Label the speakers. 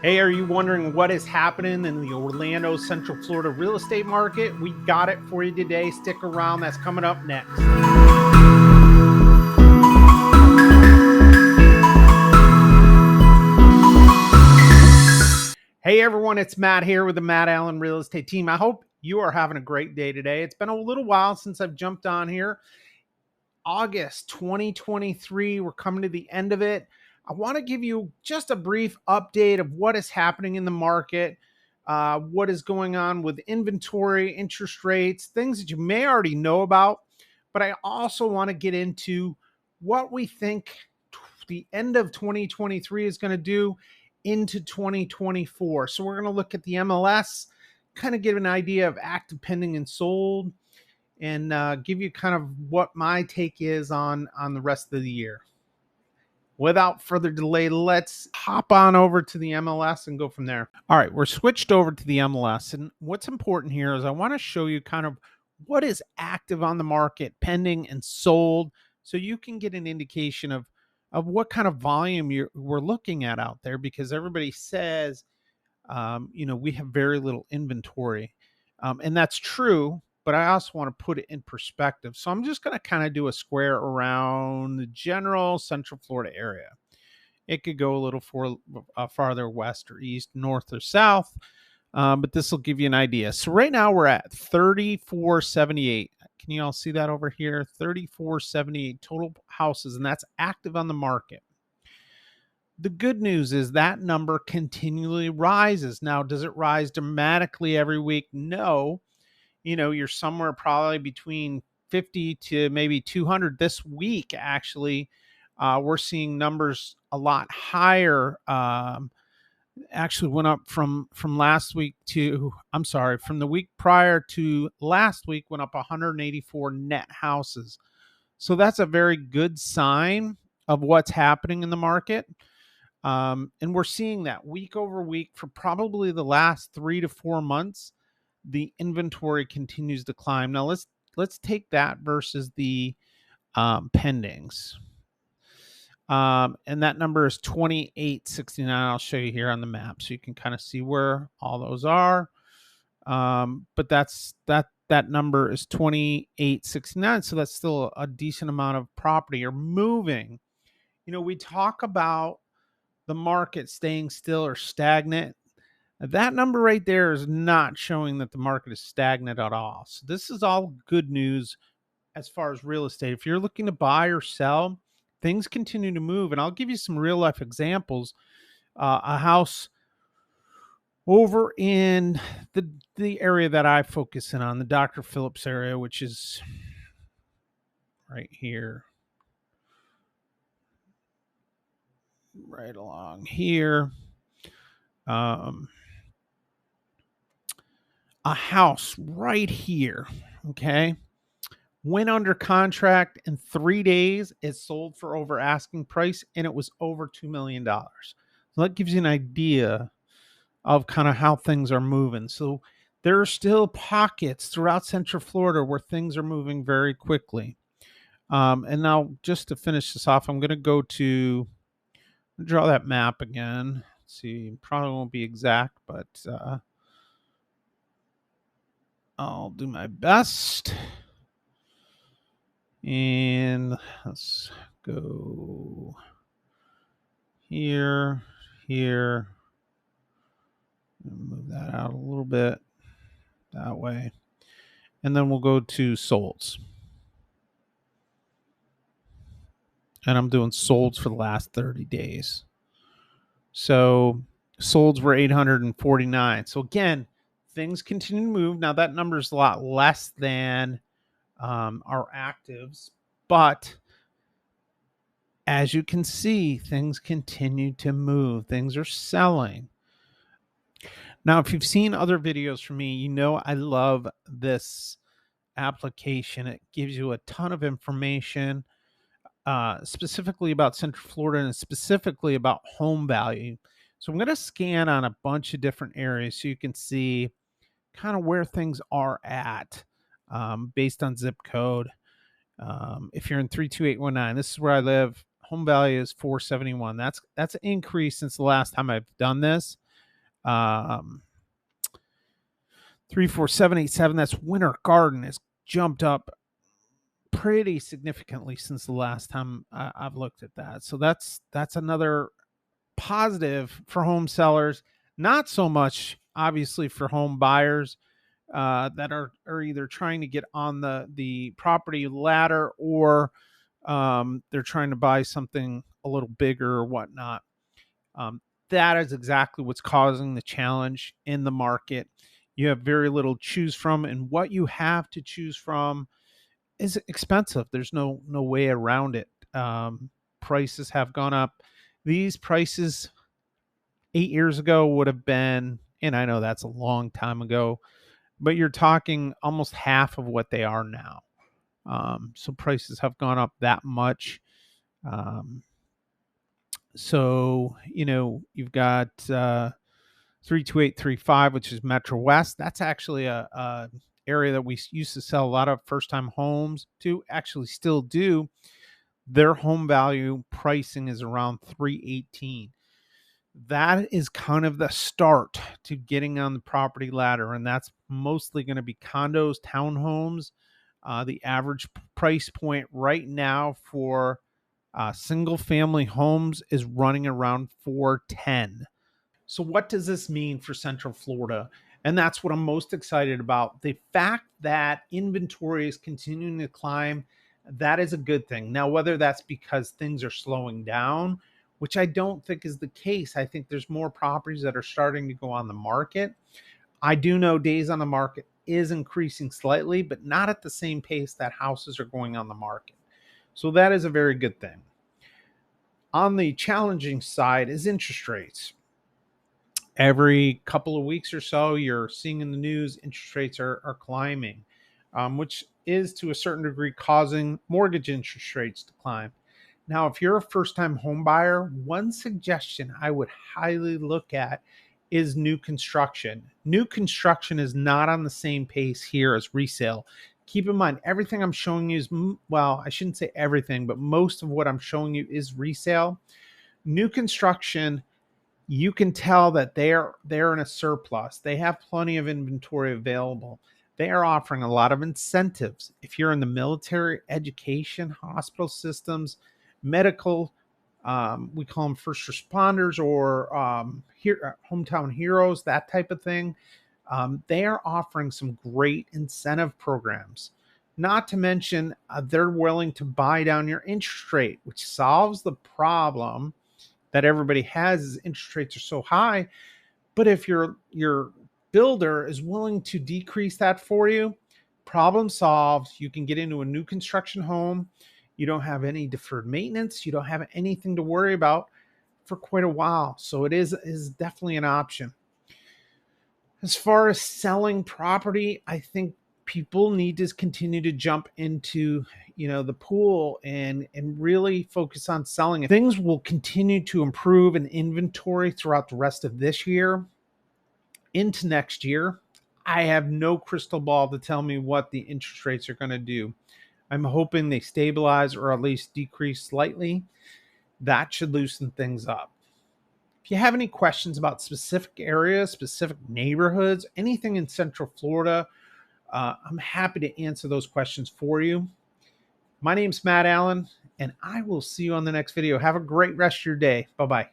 Speaker 1: Hey, are you wondering what is happening in the Orlando, Central Florida real estate market? We got it for you today. Stick around. That's coming up next. Hey, everyone. It's Matt here with the Matt Allen Real Estate Team. I hope you are having a great day today. It's been a little while since I've jumped on here. August 2023, we're coming to the end of it. I want to give you just a brief update of what is happening in the market, what is going on with inventory, interest rates, things that you may already know about. But I also want to get into what we think the end of 2023 is going to do into 2024. So we're going to look at the MLS, kind of give an idea of active, pending, and sold, and give you kind of what my take is on the rest of the year. Without further delay, let's hop on over to the MLS and go from there. All right, we're switched over to the MLS. And what's important here is I want to show you kind of what is active on the market, pending and sold, so you can get an indication of what kind of volume we're looking at out there, because everybody says, we have very little inventory. And that's true, but I also want to put it in perspective. So I'm just going to kind of do a square around the general Central Florida area. It could go a little farther west or east, north or south, but this will give you an idea. So right now we're at 3478. Can you all see that over here? 3478 total houses, and that's active on the market. The good news is that number continually rises. Now, does it rise dramatically every week? No. You're somewhere probably between 50 to maybe 200 this week. Actually, we're seeing numbers a lot higher. Actually went up from last week from the week prior to last week, went up 184 net houses. So that's a very good sign of what's happening in the market. And we're seeing that week over week for probably the last 3 to 4 months. The inventory continues to climb. Now let's take that versus the pendings. And that number is 2869. I'll show you here on the map so you can kind of see where all those are. But that number is 2869. So that's still a decent amount of property are moving. We talk about the market staying still or stagnant. That number right there is not showing that the market is stagnant at all. So this is all good news as far as real estate. If you're looking to buy or sell, things continue to move. And I'll give you some real life examples. A house over in the area that I focus in on, the Dr. Phillips area, which is right here. Right along here. A house right here, okay, went under contract in 3 days. It sold for over asking price, and it was over $2 million. So that gives you an idea of kind of how things are moving. So there are still pockets throughout Central Florida where things are moving very quickly. And now, just to finish this off, I'm going to go to draw that map again. Let's see, probably won't be exact, but I'll do my best. And let's go here. Move that out a little bit that way. And then we'll go to solds. And I'm doing solds for the last 30 days. So solds were 849. So again, things continue to move. Now that number is a lot less than our actives, but as you can see, things continue to move. Things are selling. Now, if you've seen other videos from me, you know I love this application. It gives you a ton of information, specifically about Central Florida and specifically about home value. So I'm going to scan on a bunch of different areas so you can see kind of where things are at based on zip code. If you're in 32819, this is where I live. Home value is 471. That's an increase since the last time I've done this. Um, 34787. That's Winter Garden has jumped up pretty significantly since the last time I've looked at that. So that's another positive for home sellers. Not so much, obviously, for home buyers that are either trying to get on the property ladder, or they're trying to buy something a little bigger or whatnot. Um, that is exactly what's causing the challenge in the market. You have very little to choose from, and what you have to choose from is expensive. There's no way around it. Prices have gone up. These prices 8 years ago would have been, and I know that's a long time ago, but you're talking almost half of what they are now. So prices have gone up that much. Um, so you've got 32835, which is Metro West. That's actually a area that we used to sell a lot of first time homes to. Actually, still do. Their home value pricing is around 318. That is kind of the start to getting on the property ladder, and that's mostly going to be condos, townhomes. The average price point right now for single family homes is running around 410. So what does this mean for Central Florida? And that's what I'm most excited about. The fact that inventory is continuing to climb, that is a good thing. Now, whether that's because things are slowing down, which I don't think is the case. I think there's more properties that are starting to go on the market. I do know days on the market is increasing slightly, but not at the same pace that houses are going on the market. So that is a very good thing. On the challenging side is interest rates. Every couple of weeks or so, you're seeing in the news interest rates are climbing, which is to a certain degree causing mortgage interest rates to climb. Now, if you're a first-time home buyer, one suggestion I would highly look at is new construction. New construction is not on the same pace here as resale. Keep in mind, everything I'm showing you is, well, I shouldn't say everything, but most of what I'm showing you is resale. New construction, you can tell that they're in a surplus. They have plenty of inventory available. They are offering a lot of incentives. If you're in the military, education, hospital systems, medical, we call them first responders, or hometown heroes, that type of thing. They are offering some great incentive programs. Not to mention, they're willing to buy down your interest rate, which solves the problem that everybody has is interest rates are so high. But if your builder is willing to decrease that for you, problem solved. You can get into a new construction home. You don't have any deferred maintenance. You don't have anything to worry about for quite a while. So it is definitely an option. As far as selling property, I think people need to continue to jump into the pool and really focus on selling it. Things will continue to improve in inventory throughout the rest of this year into next year. I have no crystal ball to tell me what the interest rates are going to do. I'm hoping they stabilize or at least decrease slightly. That should loosen things up. If you have any questions about specific areas, specific neighborhoods, anything in Central Florida, I'm happy to answer those questions for you. My name's Matt Allen, and I will see you on the next video. Have a great rest of your day. Bye-bye.